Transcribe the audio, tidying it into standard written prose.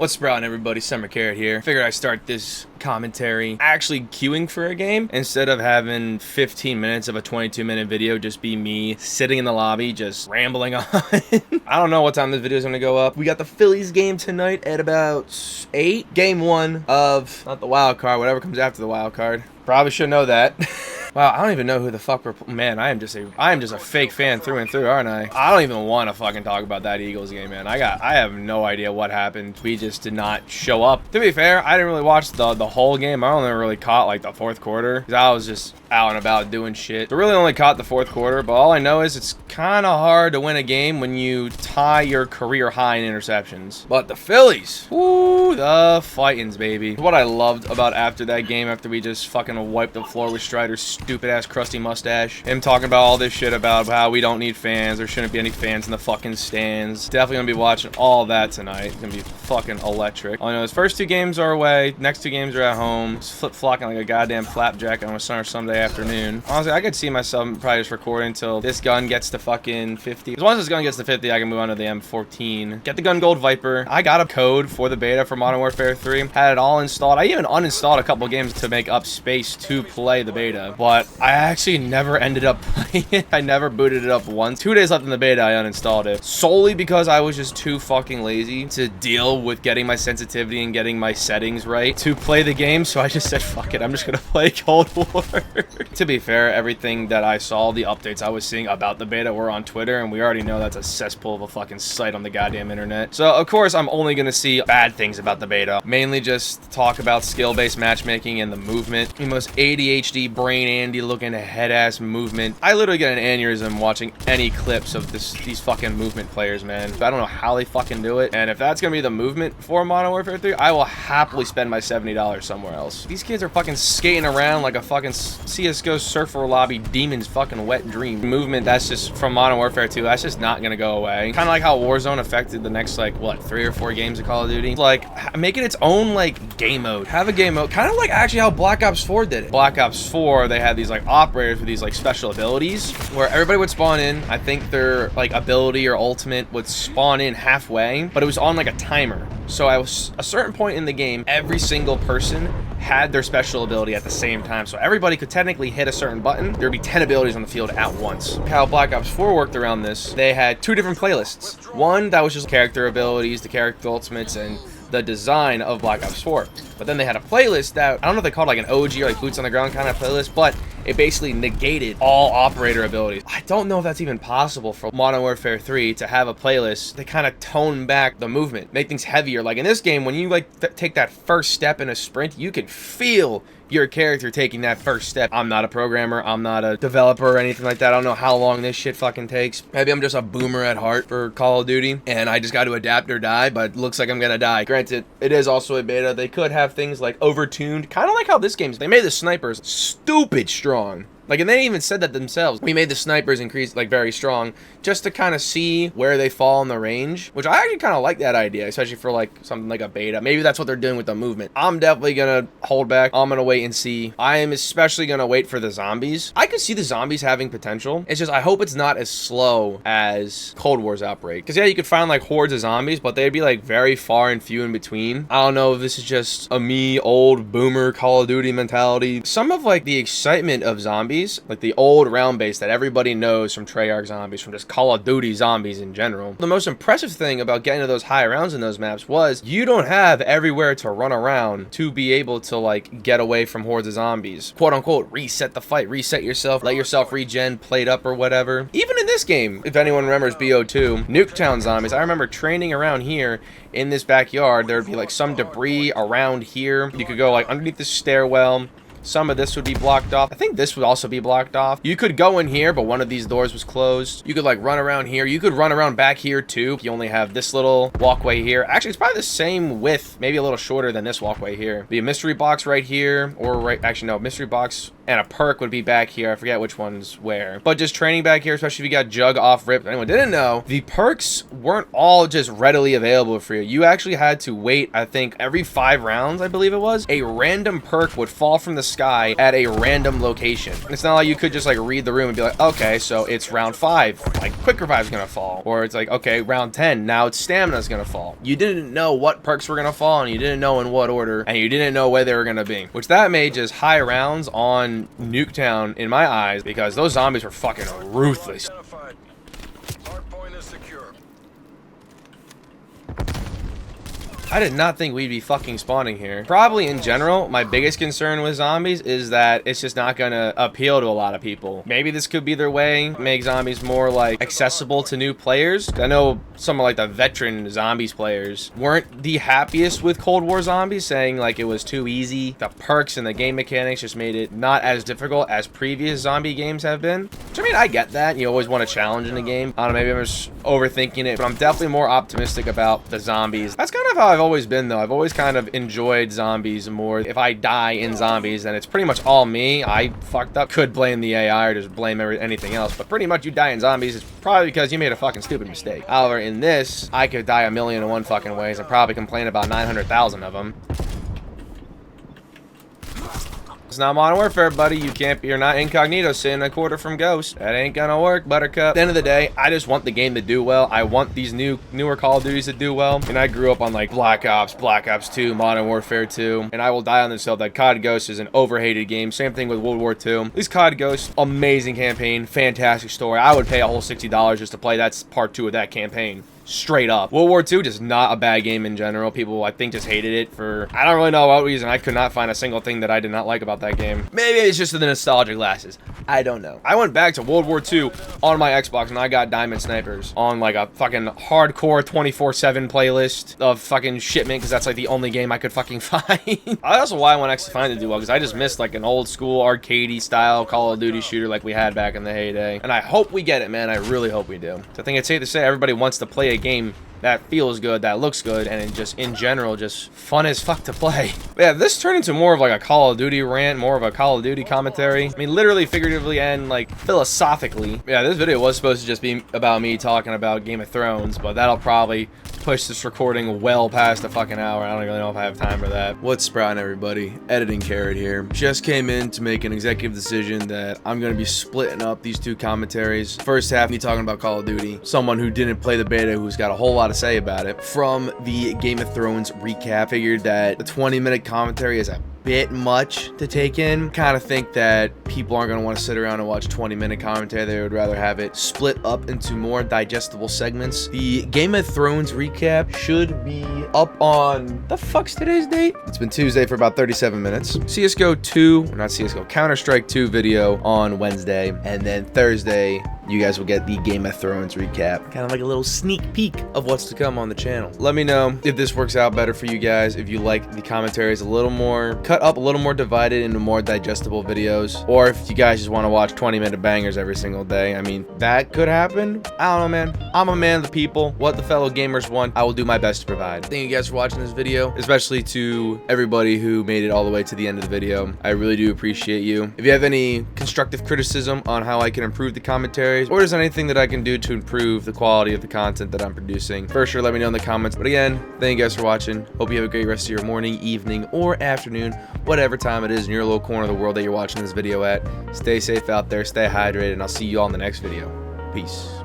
What's sprouting, everybody? Summer Carrot here. Figured I'd start this commentary actually queuing for a game instead of having 15 minutes of a 22-minute video just be me sitting in the lobby just rambling on. I don't know what time this video is going to go up. We got the Phillies game tonight at about 8. Game 1 of, not the wild card, whatever comes after the wild card. Probably should know that. Wow, I don't even know who the fuck we're... Man, I am just a fake fan through and through, aren't I? I don't even want to fucking talk about that Eagles game, man. I have no idea what happened. We just did not show up. To be fair, I didn't really watch the whole game. I only really caught like the fourth quarter because I was just out and about doing shit. So really only caught the fourth quarter, but all I know is it's kind of hard to win a game when you tie your career high in interceptions. But the Phillies, woo, the fightins, baby. What I loved about after that game, after we just fucking wiped the floor with Strider's stupid ass crusty mustache, him talking about all this shit about how we don't need fans, there shouldn't be any fans in the fucking stands. Definitely gonna be watching all that tonight. It's gonna be fucking electric. All I know is first 2 games are away, next 2 games are at home. Just flip-flocking like a goddamn flapjack on a Sunday afternoon. Honestly, I could see myself probably just recording until this gun gets to fucking 50. As long as this gun gets to 50, I can move on to the M14. Get the gun Gold Viper. I got a code for the beta for Modern Warfare 3. Had it all installed. I even uninstalled a couple games to make up space to play the beta, but I actually never ended up playing it. I never booted it up once. 2 days left in the beta, I uninstalled it solely because I was just too fucking lazy to deal with getting my sensitivity and getting my settings right to play the game. So I just said, fuck it, I'm just gonna play Cold War. To be fair, everything that I saw, the updates I was seeing about the beta were on Twitter, and we already know that's a cesspool of a fucking site on the goddamn internet. So of course I'm only gonna see bad things about the beta, mainly just talk about skill-based matchmaking and the movement. The most ADHD brain Andy looking head-ass movement. I literally get an aneurysm watching any clips of these fucking movement players, man. I don't know how they fucking do it, and if that's gonna be the movement for Modern Warfare 3, I will happily spend my $70 somewhere else. These kids are fucking skating around like a fucking CSGO surfer lobby demon's fucking wet dream. Movement that's just from Modern Warfare 2, that's just not gonna go away. Kind of like how Warzone affected the next, like, what, 3 or 4 games of Call of Duty? Like, make it its own, like, game mode. Have a game mode, kind of like actually how Black Ops 4 did it. Black Ops 4, they had these, like, operators with these, like, special abilities where everybody would spawn in. I think their, like, ability or ultimate would spawn in halfway, but it was on, like, a timer. So at a certain point in the game, every single person had their special ability at the same time. So everybody could technically hit a certain button. There'd be 10 abilities on the field at once. How Black Ops 4 worked around this, they had 2 different playlists. One that was just character abilities, the character ultimates, and the design of Black Ops 4. But then they had a playlist that, I don't know if they called it like an OG or like boots on the ground kind of playlist, but it basically negated all operator abilities. I don't know if that's even possible for Modern Warfare 3 to have a playlist that kind of tone back the movement, make things heavier. Like in this game, when you like take that first step in a sprint, you can feel your character taking that first step. I'm not a programmer, I'm not a developer or anything like that. I don't know how long this shit fucking takes. Maybe I'm just a boomer at heart for Call of Duty and I just got to adapt or die, but it looks like I'm gonna die. Granted, it is also a beta. They could have things like overtuned, kind of like how this game's. They made the snipers stupid strong. Like, and they even said that themselves. We made the snipers increase, like, very strong just to kind of see where they fall in the range, which I actually kind of like that idea, especially for, like, something like a beta. Maybe that's what they're doing with the movement. I'm definitely going to hold back. I'm going to wait and see. I am especially going to wait for the zombies. I could see the zombies having potential. It's just, I hope it's not as slow as Cold War's Outbreak. Because, yeah, you could find, like, hordes of zombies, but they'd be, like, very far and few in between. I don't know if this is just a me, old, boomer Call of Duty mentality. Some of, like, the excitement of zombies, like the old round base that everybody knows from Treyarch zombies, from just Call of Duty zombies in general. The most impressive thing about getting to those high rounds in those maps was you don't have everywhere to run around to be able to like get away from hordes of zombies. Quote unquote, reset the fight, reset yourself, let yourself regen, plate up or whatever. Even in this game, if anyone remembers BO2, Nuketown zombies, I remember training around here in this backyard. There would be like some debris around here. You could go like underneath the stairwell. Some of this would be blocked off. I think this would also be blocked off. You could go in here, but one of these doors was closed. You could like run around here. You could run around back here too. You only have this little walkway here. Actually, it's probably the same width, maybe a little shorter than this walkway here. Be a mystery box right here, or right, actually no, mystery box and a perk would be back here. I forget which one's where. But just training back here, especially if you got Jug off rip. If anyone didn't know, the perks weren't all just readily available for you. You actually had to wait, I think, every 5 rounds, I believe it was. A random perk would fall from the sky at a random location. It's not like you could just like read the room and be like, okay, so it's round 5, like quick revive is gonna fall, or it's like, okay, round 10, now it's stamina is gonna fall. You didn't know what perks were gonna fall, and you didn't know in what order, and you didn't know where they were gonna be, which that made just high rounds on Nuketown in my eyes, because those zombies were fucking ruthless. I did not think we'd be fucking spawning here. Probably in general, my biggest concern with zombies is that it's just not gonna appeal to a lot of people. Maybe this could be their way, make zombies more like accessible to new players. I know some of like the veteran zombies players weren't the happiest with Cold War zombies, saying like it was too easy. The perks and the game mechanics just made it not as difficult as previous zombie games have been. Which, I mean, I get that. You always want a challenge in a game. I don't know, maybe I'm just overthinking it, but I'm definitely more optimistic about the zombies. That's kind of how I've always been, though. I've always kind of enjoyed zombies more. If I die in zombies, then it's pretty much all me. I fucked up. Could blame the AI or just blame anything else, but pretty much you die in zombies, it's probably because you made a fucking stupid mistake. However, in this, I could die 1,000,001 fucking ways and probably complain about 900,000 of them. It's not Modern Warfare, buddy. You're not incognito sitting a quarter from Ghost. That ain't gonna work, Buttercup. At the end of the day, I just want the game to do well. I want these newer Call of Duties to do well. And I grew up on like Black Ops 2, Modern Warfare 2. And I will die on this hill that COD Ghost is an overhated game. Same thing with World War II. At least COD Ghost, amazing campaign, fantastic story. I would pay a whole $60 just to play. That's part 2 of that campaign. Straight up. World War II, just not a bad game in general. People, I think, just hated it for, I don't really know what reason. I could not find a single thing that I did not like about that game. Maybe it's just the nostalgia glasses. I don't know. I went back to World War II on my Xbox and I got Diamond Snipers on like a fucking hardcore 24/7 playlist of fucking shipment, because that's like the only game I could fucking find. Also why I went to find it do well, because I just missed like an old school arcadey style Call of Duty shooter like we had back in the heyday. And I hope we get it, man. I really hope we do. So I think it's safe to say everybody wants to play a game that feels good, that looks good, and it just, in general, just fun as fuck to play. But yeah, this turned into more of like a Call of Duty rant, more of a Call of Duty commentary. I mean, literally, figuratively, and like philosophically. Yeah, this video was supposed to just be about me talking about Game of Thrones, but that'll probably push this recording well past a fucking hour. I don't really know if I have time for that. What's sprouting, everybody? Editing Carrot here. Just came in to make an executive decision that I'm going to be splitting up these 2 commentaries. First half, me talking about Call of Duty. Someone who didn't play the beta, who's got a whole lot to say about it. From the Game of Thrones recap, figured that the 20-minute commentary is a bit much to take in. Kind of think that people aren't going to want to sit around and watch 20-minute commentary. They would rather have it split up into more digestible segments. The Game of Thrones recap should be up on, the fuck's today's date? It's been Tuesday for about 37 minutes. CSGO 2, or not CSGO, Counter-Strike 2 video on Wednesday, and then Thursday you guys will get the Game of Thrones recap. Kind of like a little sneak peek of what's to come on the channel. Let me know if this works out better for you guys, if you like the commentaries a little more cut up, a little more divided into more digestible videos, or if you guys just want to watch 20-minute bangers every single day. I mean, that could happen. I don't know, man. I'm a man of the people. What the fellow gamers want, I will do my best to provide. Thank you guys for watching this video, especially to everybody who made it all the way to the end of the video. I really do appreciate you. If you have any constructive criticism on how I can improve the commentaries, or there's anything that I can do to improve the quality of the content that I'm producing, for sure let me know in the comments. But again, thank you guys for watching. Hope you have a great rest of your morning, evening, or afternoon, whatever time it is in your little corner of the world that you're watching this video at. Stay safe out there, stay hydrated, and I'll see you all in the next video. Peace.